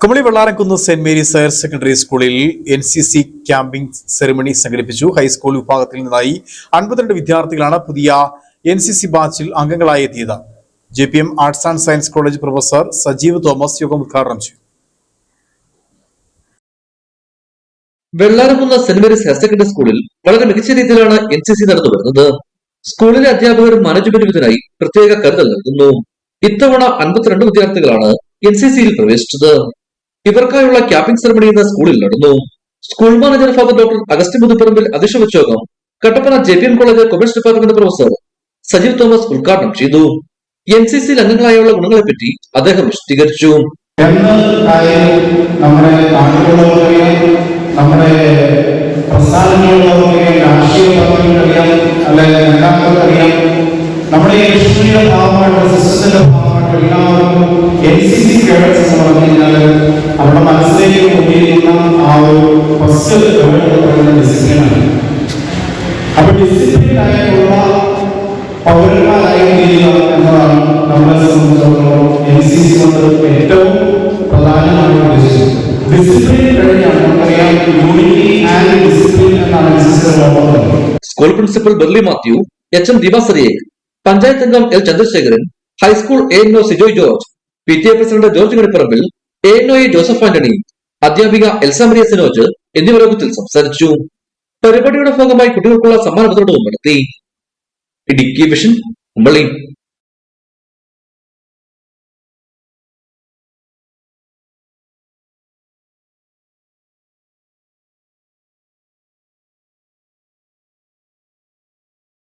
Kumily Vellaramkunnu saint Mary's higher secondary സ്കൂളിൽ NCC camping ceremony സംഘടിപ്പിച്ചു. High school വിഭാഗത്തിൽ നിന്നായി 52 വിദ്യാർത്ഥികളാണ് പുതിയ NCC ബാച്ചിൽ അംഗങ്ങളായി എത്തിയത്. JPM arts and science college professor Sajeev Thomas യോഗം ഉദ്ഘാടനം ചെയ്തു. Vellaramkunnu saint Mary's higher secondary സ്കൂളിൽ വളരെ മികച്ച രീതിയിലാണ് NCC നടന്നു വരുന്നത്. സ്കൂളിലെ അധ്യാപകർ മാനേജ്മെന്റ് ഇതിനായി പ്രത്യേക കരുതൽ നൽകുന്നു. ഇത്തവണ 52 വിദ്യാർത്ഥികളാണ് NCCയിൽ പ്രവേശിച്ചത്. ഇവർക്കായുള്ള ക്യാമ്പിംഗ് സെറമണി ഇന്ന് സ്കൂളിൽ നടന്നു. School manager father doctor Augustine Muthupparambil അധ്യക്ഷ വഹിച്ച യോഗം Kattappana JPM college commerce department professor Sajeev Thomas ഉദ്ഘാടനം ചെയ്തു. NCCയിൽ അംഗങ്ങളായുള്ള ഗുണങ്ങളെപ്പറ്റി അദ്ദേഹം വിശദീകരിച്ചു. നമ്മുടെ അവരുടെ മനസ്സിലേക്ക് കൊണ്ടിരിക്കുന്ന ആ ഒരു ഫസ്റ്റ് ഡിസിപ്ലിനാണ്. അപ്പൊ ഡിസിപ്ലിൻ ആയിട്ടുള്ള പൗരന്മാരായി തീരുക എന്നതാണ് നമ്മളെ സംബന്ധിച്ചിടത്തോളം NCC കൊണ്ട് ഏറ്റവും പ്രധാനമായി ഉദ്ദേശിച്ചത്. ഡിസിപ്ലിൻ കഴിഞ്ഞാണ് നമുക്കറിയാം യൂണിറ്റി ആൻഡ് ഡിസിപ്ലിൻ എന്നാണ് NCC. School principal Berly Mathew, HM ദിവാസരിയെ, പഞ്ചായത്ത് അംഗം L Chandrasekharan, high school ANO Sijoy George, PTA president George Manipparambil, ANO Joseph Antony, അധ്യാപിക എൽസ മരിയ സിനോജ് എന്നിവർ യോഗത്തിൽ സംസാരിച്ചു. പരിപാടിയുടെ ഭാഗമായി കുട്ടികൾക്കുള്ള സമ്മാന വിതരണവും നടത്തി. ഇടുക്കി വിഷൻ കുമളി.